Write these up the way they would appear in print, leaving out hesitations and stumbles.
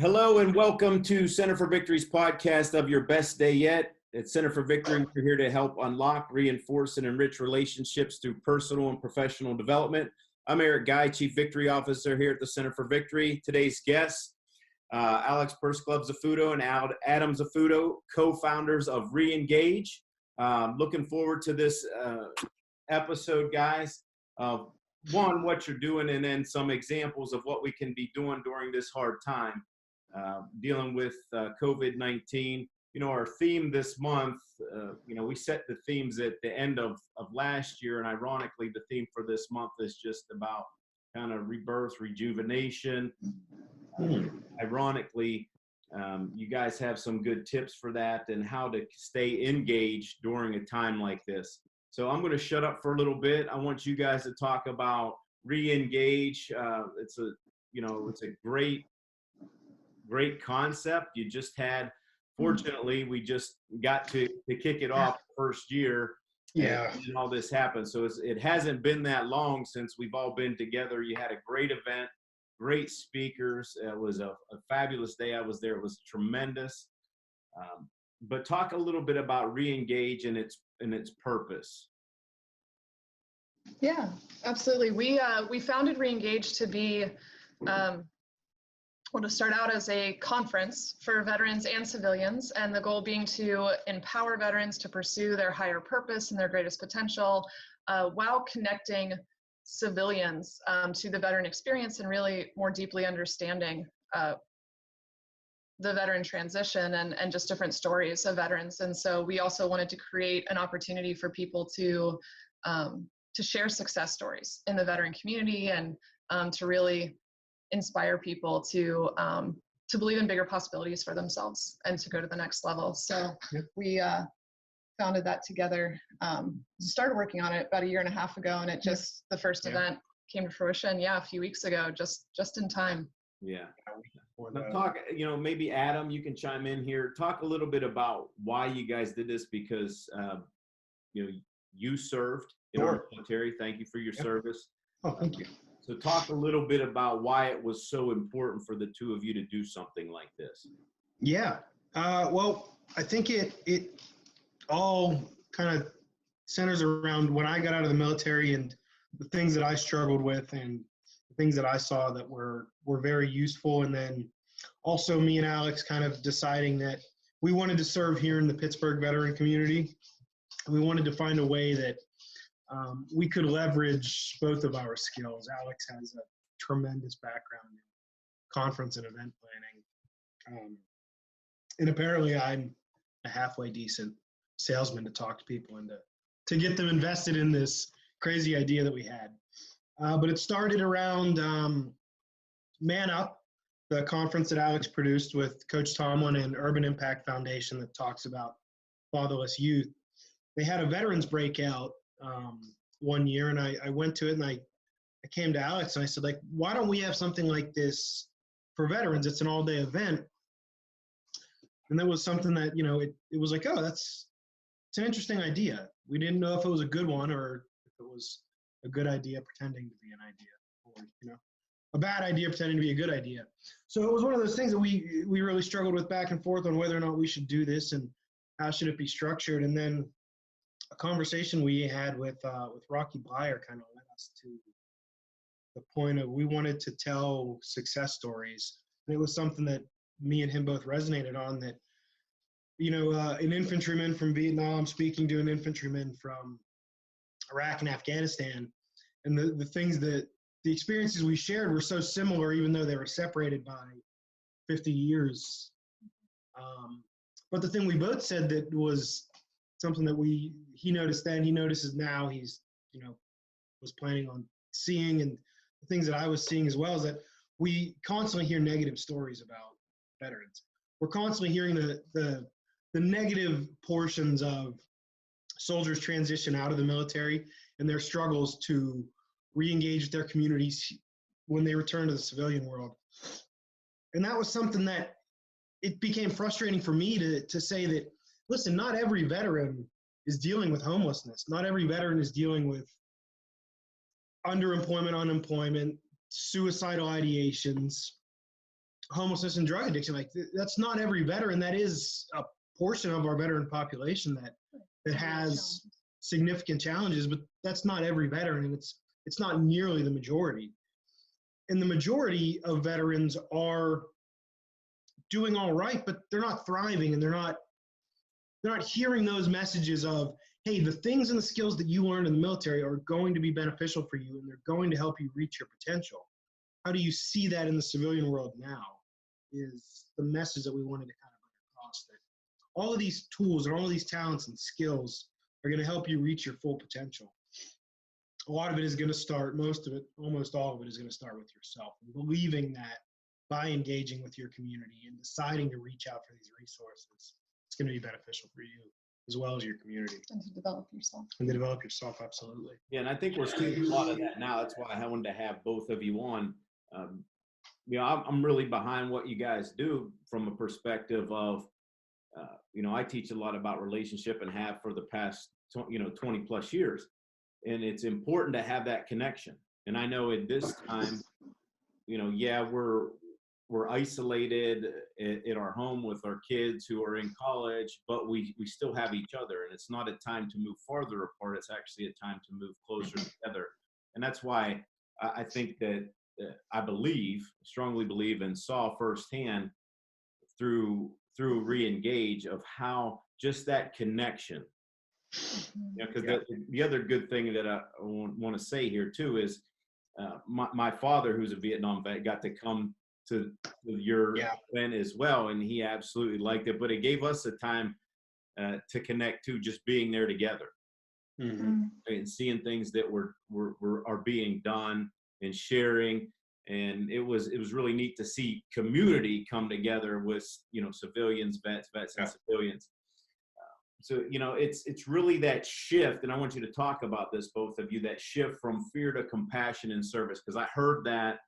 Hello and welcome to Center for Victory's podcast of Your Best Day Yet. At Center for Victory, we're here to help unlock, reinforce, and enrich relationships through personal and professional development. I'm Eric Guy, Chief Victory Officer here at the Center for Victory. Today's guests, Alex Pursglove Zaffuto and Adam Zaffuto, co-founders of Reengage. Looking forward to this episode, guys. One, what you're doing, and then some examples of what we can be doing during this hard time. Dealing with COVID-19. You know, our theme this month, we set the themes at the end of last year, and ironically, the theme for this month is just about kind of rebirth, rejuvenation. Ironically, you guys have some good tips for that and how to stay engaged during a time like this. So I'm going to shut up for a little bit. I want you guys to talk about Reengage. It's a great concept. You just had, fortunately, we just got to kick it off first year. And all this happened. So it hasn't been that long since we've all been together. You had a great event, great speakers. It was a fabulous day. I was there. It was tremendous. But talk a little bit about Reengage and its purpose. Yeah, absolutely. We founded Reengage to be to start out as a conference for veterans and civilians, and the goal being to empower veterans to pursue their higher purpose and their greatest potential while connecting civilians to the veteran experience and really more deeply understanding the veteran transition and just different stories of veterans. And so we also wanted to create an opportunity for people to share success stories in the veteran community and to really inspire people to believe in bigger possibilities for themselves and to go to the next level. So we founded that together, started working on it about 1.5 years ago, and it just, the first event came to fruition, a few weeks ago, just in time. Yeah. Now talk, maybe Adam, you can chime in here. Talk a little bit about why you guys did this, because, you served in our military. Thank you for your service. Oh, thank you. So talk a little bit about why it was so important for the two of you to do something like this. Yeah. Well, I think it all kind of centers around when I got out of the military and the things that I struggled with and the things that I saw that were very useful. And then also me and Alex kind of deciding that we wanted to serve here in the Pittsburgh veteran community. We wanted to find a way that we could leverage both of our skills. Alex has a tremendous background in conference and event planning. And apparently I'm a halfway decent salesman to talk to people and to get them invested in this crazy idea that we had. But it started around Man Up, the conference that Alex produced with Coach Tomlin and Urban Impact Foundation that talks about fatherless youth. They had a veterans breakout one year, and I went to it, and I came to Alex and I said, why don't we have something like this for veterans? It's an all-day event. And that was something that, it was like, it's an interesting idea. We didn't know if it was a good one or if it was a good idea pretending to be an idea, or, a bad idea pretending to be a good idea. So it was one of those things that we really struggled with back and forth on whether or not we should do this and how should it be structured. And then a conversation we had with Rocky Blyer kind of led us to the point of we wanted to tell success stories. And it was something that me and him both resonated on, that, an infantryman from Vietnam speaking to an infantryman from Iraq and Afghanistan, and the things that the experiences we shared were so similar, even though they were separated by 50 years. But the thing we both said that was something that he noticed then, he notices now, he's, was planning on seeing, and the things that I was seeing as well, is that we constantly hear negative stories about veterans. We're constantly hearing the negative portions of soldiers' transition out of the military and their struggles to re-engage their communities when they return to the civilian world. And that was something that it became frustrating for me to say that, listen, not every veteran is dealing with homelessness. Not every veteran is dealing with underemployment, unemployment, suicidal ideations, homelessness and drug addiction. Like that's not every veteran. That is a portion of our veteran population that has significant challenges, but that's not every veteran, and it's not nearly the majority. And the majority of veterans are doing all right, but they're not thriving, and they're not hearing those messages of, hey, the things and the skills that you learned in the military are going to be beneficial for you, and they're going to help you reach your potential. How do you see that in the civilian world now is the message that we wanted to kind of bring across, that all of these tools and all of these talents and skills are going to help you reach your full potential. A lot of it is going to start, most of it, almost all of it is going to start with yourself, and believing that by engaging with your community and deciding to reach out for these resources, it's going to be beneficial for you as well as your community. And to develop yourself. And to develop yourself, absolutely. Yeah, and I think we're seeing a lot of that now. That's why I wanted to have both of you on. I'm really behind what you guys do from a perspective of, I teach a lot about relationship and have for the past, 20 plus years. And it's important to have that connection. And I know at this time, we're isolated at our home with our kids who are in college, but we still have each other. And it's not a time to move farther apart. It's actually a time to move closer together. And that's why I think that I strongly believe and saw firsthand through Reengage of how just that connection, because the other good thing that I want to say here too is my father, who's a Vietnam vet, got to come to your event as well, and he absolutely liked it. But it gave us a time to connect to just being there together, and seeing things that are being done and sharing. And it was really neat to see community come together with civilians, vets, and civilians. So it's really that shift, and I want you to talk about this, both of you, that shift from fear to compassion and service, because I heard that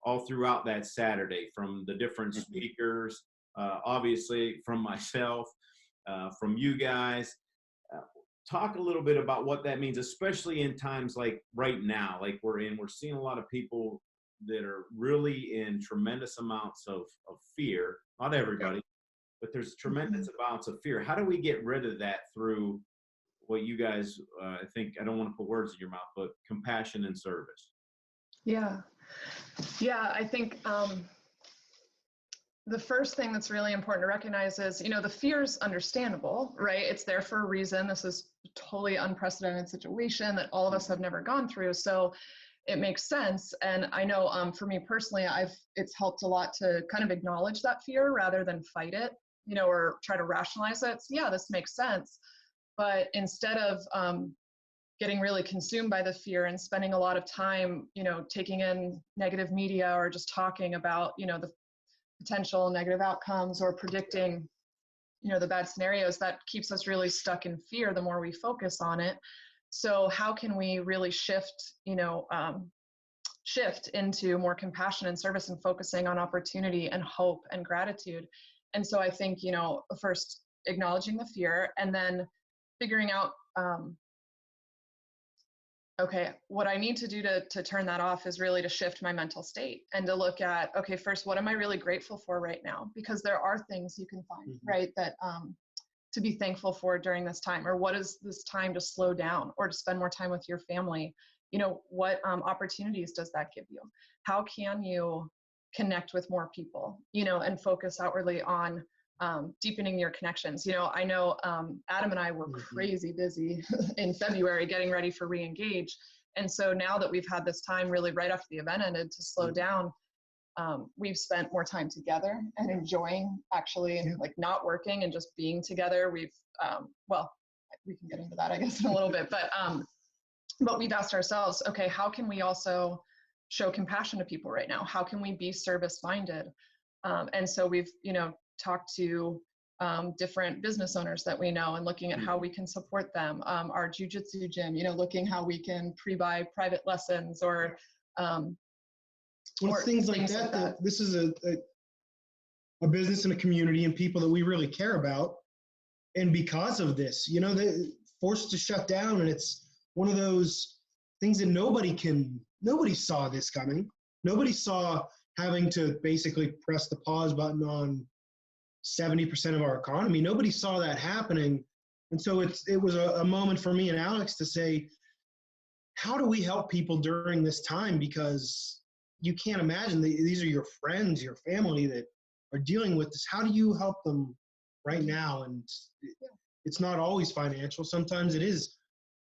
all throughout that Saturday from the different speakers, obviously from myself, from you guys. Talk a little bit about what that means, especially in times like right now, like we're seeing a lot of people that are really in tremendous amounts of fear. Not everybody, but there's tremendous amounts of fear. How do we get rid of that through what you guys, I think, I don't want to put words in your mouth, but compassion and service? Yeah, I think the first thing that's really important to recognize is, the fear's understandable, right? It's there for a reason. This is a totally unprecedented situation that all of us have never gone through. So it makes sense. And I know for me personally, it's helped a lot to kind of acknowledge that fear rather than fight it, or try to rationalize it. So, yeah, this makes sense. But instead of getting really consumed by the fear and spending a lot of time, taking in negative media or just talking about, the potential negative outcomes or predicting, the bad scenarios, that keeps us really stuck in fear the more we focus on it. So how can we really shift into more compassion and service and focusing on opportunity and hope and gratitude? And so I think, first acknowledging the fear, and then figuring out, okay, what I need to do to turn that off is really to shift my mental state and to look at, okay, first, what am I really grateful for right now? Because there are things you can find, right, that to be thankful for during this time, or what is this time to slow down or to spend more time with your family? What opportunities does that give you? How can you connect with more people, and focus outwardly on deepening your connections? I know Adam and I were crazy busy in February getting ready for Reengage. And so now that we've had this time really right after the event ended to slow down, we've spent more time together and enjoying actually like not working and just being together. We've, we can get into that, I guess, in a little bit, but we've asked ourselves, okay, how can we also show compassion to people right now? How can we be service-minded? And so we've, talked to different business owners that we know and looking at how we can support them. Our jiu-jitsu gym, looking how we can pre-buy private lessons or things like that. This is a business and a community and people that we really care about. And because of this, they're forced to shut down. And it's one of those things that nobody saw this coming. Nobody saw, having to basically press the pause button on 70% of our economy. Nobody saw that happening. And so it was a moment for me and Alex to say, how do we help people during this time? Because you can't imagine, these are your friends, your family that are dealing with this. How do you help them right now? And it's not always financial. Sometimes it is,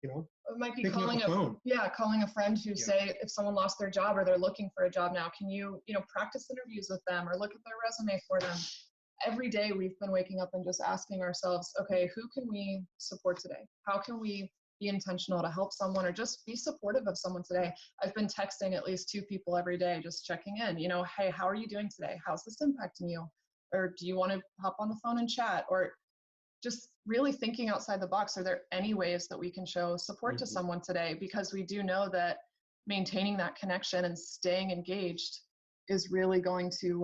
you know, it might be picking up calling the phone. calling a friend who say, if someone lost their job or they're looking for a job now, can you practice interviews with them or look at their resume for them? Every day we've been waking up and just asking ourselves, okay, who can we support today? How can we be intentional to help someone or just be supportive of someone today? I've been texting at least 2 people every day, just checking in, hey, how are you doing today? How's this impacting you? Or do you want to hop on the phone and chat? Or just really thinking outside the box. Are there any ways that we can show support to someone today? Because we do know that maintaining that connection and staying engaged is really going to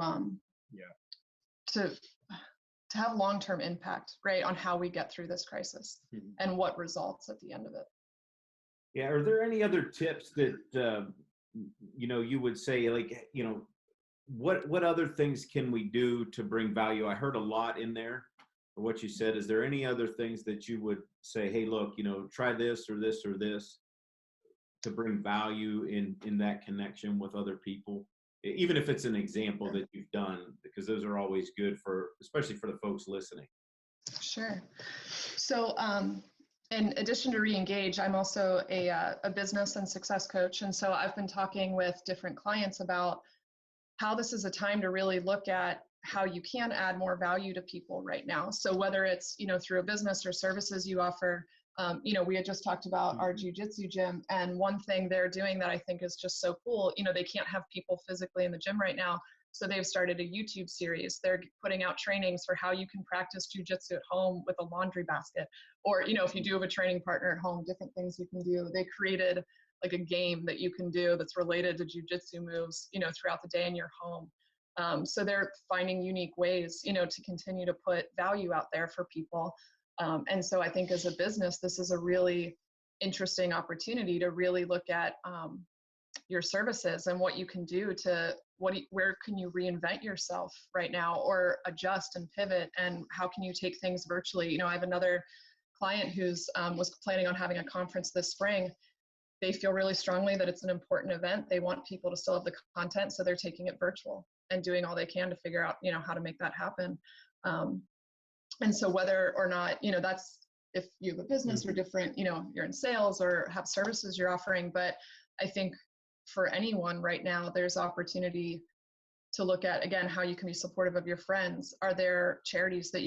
to have long-term impact, right, on how we get through this crisis and what results at the end of it. Yeah. Are there any other tips that, you would say, like, what other things can we do to bring value? I heard a lot in there for what you said. Is there any other things that you would say, hey, look, try this or this or this to bring value in that connection with other people? Even if it's an example that you've done, because those are always good especially for the folks listening. Sure. So in addition to Reengage, I'm also a business and success coach. And so I've been talking with different clients about how this is a time to really look at how you can add more value to people right now. So whether it's, through a business or services you offer, we had just talked about our jiu-jitsu gym, and one thing they're doing that I think is just so cool, they can't have people physically in the gym right now. So they've started a YouTube series. They're putting out trainings for how you can practice jiu-jitsu at home with a laundry basket. Or, if you do have a training partner at home, different things you can do. They created like a game that you can do that's related to jiu-jitsu moves, throughout the day in your home. So they're finding unique ways, to continue to put value out there for people. And so I think as a business, this is a really interesting opportunity to really look at your services and what you can do to where can you reinvent yourself right now, or adjust and pivot, and how can you take things virtually? I have another client who's was planning on having a conference this spring. They feel really strongly that it's an important event. They want people to still have the content, so they're taking it virtual and doing all they can to figure out, how to make that happen. And so whether or not, that's if you have a business or different, you're in sales or have services you're offering. But I think for anyone right now, there's opportunity to look at, again, how you can be supportive of your friends. Are there charities that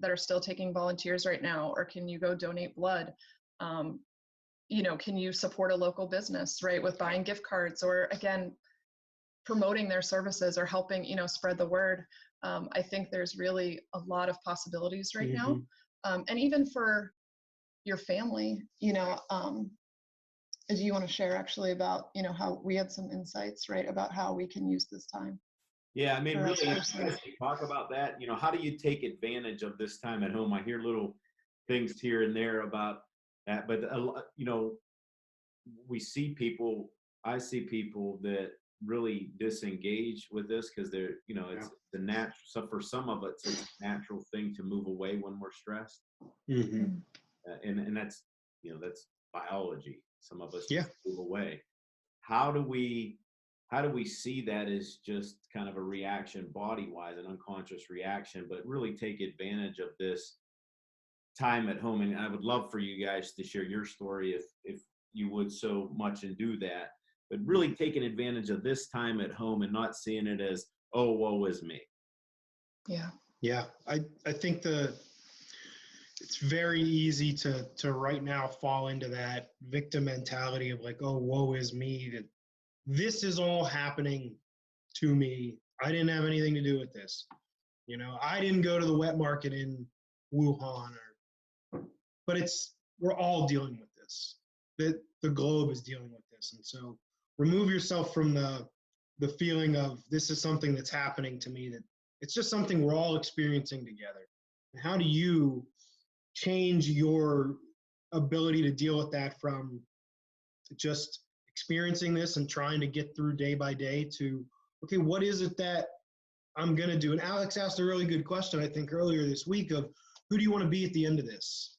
that are still taking volunteers right now? Or can you go donate blood? Can you support a local business, right, with buying gift cards, or again, promoting their services or helping, spread the word? I think there's really a lot of possibilities right now. And even for your family, do you want to share actually about, how we had some insights, right, about how we can use this time? Yeah, I mean, really, talk about that. How do you take advantage of this time at home? I hear little things here and there about that, but I see people that really disengage with this because they're, it's the natural. So for some of it's a natural thing to move away when we're stressed, and that's that's biology. Some of us move away. How do we see that as just kind of a reaction, body-wise, an unconscious reaction, but really take advantage of this time at home? And I would love for you guys to share your story if you would so much and do that, but really taking advantage of this time at home and not seeing it as, oh, woe is me. Yeah. I think it's very easy to right now fall into that victim mentality of like, oh, woe is me, that this is all happening to me. I didn't have anything to do with this. I didn't go to the wet market in Wuhan, but we're all dealing with this. The globe is dealing with this. And so remove yourself from the feeling of this is something that's happening to me, that it's just something we're all experiencing together. And how do you change your ability to deal with that from just experiencing this and trying to get through day by day to, okay, what is it that I'm going to do? And Alex asked a really good question, I think, earlier this week of who do you want to be at the end of this?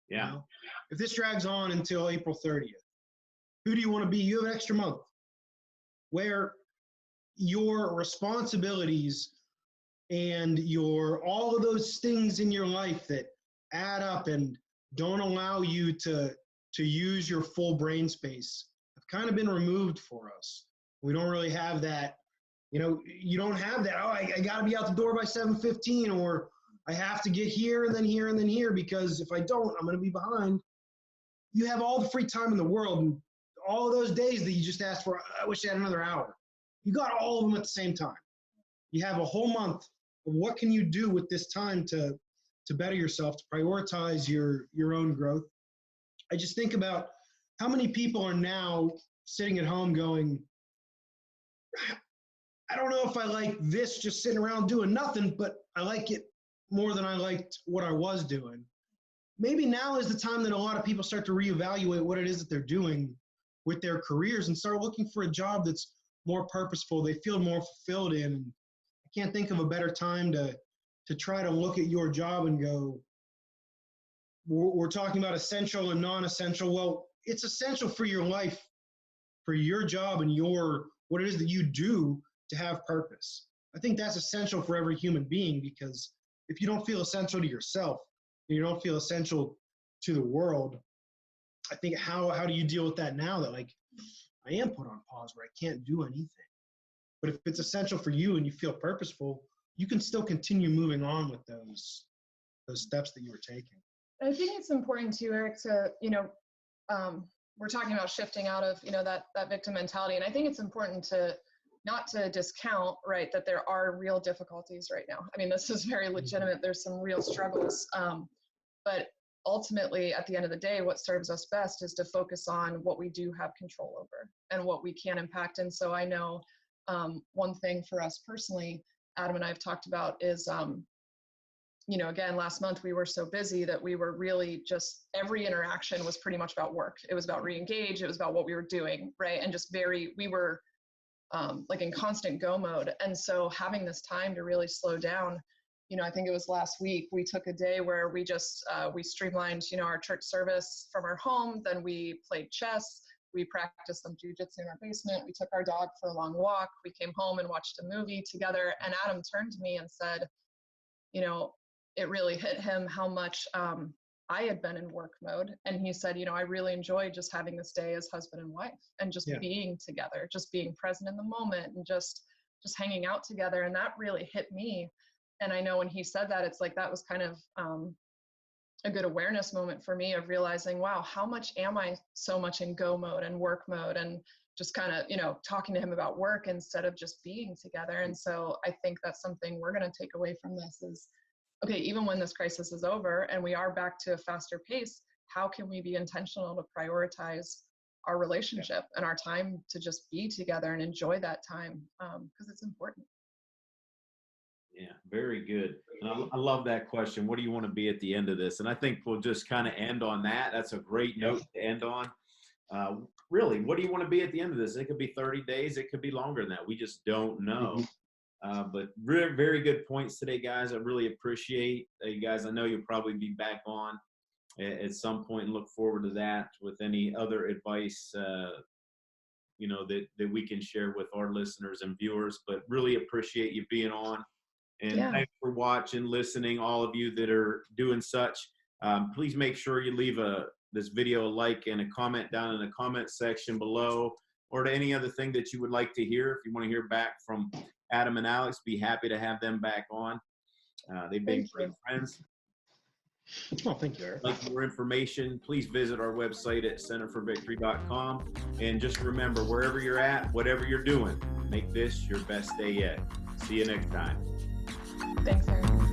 Yeah. You know? If this drags on until April 30th, who do you want to be? You have an extra month where your responsibilities and all of those things in your life that add up and don't allow you to use your full brain space have kind of been removed for us. We don't really have that, you don't have that, I got to be out the door by 7:15, or I have to get here and then here and then here, because if I don't, I'm going to be behind. You have all the free time in the world, and all of those days that you just asked for, I wish I had another hour. You got all of them at the same time. You have a whole month of what can you do with this time to better yourself, to prioritize your own growth. I just think about how many people are now sitting at home going, I don't know if I like this just sitting around doing nothing, but I like it more than I liked what I was doing. Maybe now is the time that a lot of people start to reevaluate what it is that they're doing with their careers and start looking for a job that's more purposeful, they feel more fulfilled in. And I can't think of a better time to try to look at your job and go, we're talking about essential and non-essential. Well, it's essential for your life, for your job and what it is that you do to have purpose. I think that's essential for every human being, because if you don't feel essential to yourself, you don't feel essential to the world, I think how do you deal with that now that, like, I am put on pause where I can't do anything? But if it's essential for you and you feel purposeful, you can still continue moving on with those steps that you were taking. I think it's important too, Eric, to, we're talking about shifting out of, that victim mentality. And I think it's important to not to discount, right, that there are real difficulties right now. I mean, this is very legitimate. There's some real struggles. But ultimately, at the end of the day, what serves us best is to focus on what we do have control over and what we can impact. And so I know one thing for us personally, Adam and I have talked about is, again, last month we were so busy that we were really just, every interaction was pretty much about work. It was about Reengage. It was about what we were doing, right? And just we were like in constant go mode. And so having this time to really slow down, I think it was last week, we took a day where we just, we streamlined, our church service from our home. Then we played chess. We practiced some jujitsu in our basement. We took our dog for a long walk. We came home and watched a movie together. And Adam turned to me and said, it really hit him how much I had been in work mode. And he said, I really enjoyed just having this day as husband and wife and just being together, just being present in the moment and just hanging out together. And that really hit me. And I know when he said that, it's like, that was kind of a good awareness moment for me of realizing, wow, how much am I so much in go mode and work mode, and just kind of, talking to him about work instead of just being together. And so I think that's something we're going to take away from this is, okay, even when this crisis is over and we are back to a faster pace, how can we be intentional to prioritize our relationship and our time to just be together and enjoy that time? Because it's important. Yeah, very good. And I love that question. What do you want to be at the end of this? And I think we'll just kind of end on that. That's a great note to end on. Really, what do you want to be at the end of this? It could be 30 days. It could be longer than that. We just don't know. But very, very good points today, guys. I really appreciate you guys. I know you'll probably be back on at some point and look forward to that with any other advice, that we can share with our listeners and viewers. But really appreciate you being on. And thanks for watching, listening, all of you that are doing such. Please make sure you leave this video a like and a comment down in the comment section below, or to any other thing that you would like to hear. If you want to hear back from Adam and Alex, be happy to have them back on. They've been great friends. Oh, thank you, Eric. Like more information, please visit our website at centerforvictory.com. And just remember, wherever you're at, whatever you're doing, make this your best day yet. See you next time. Thanks, Eric.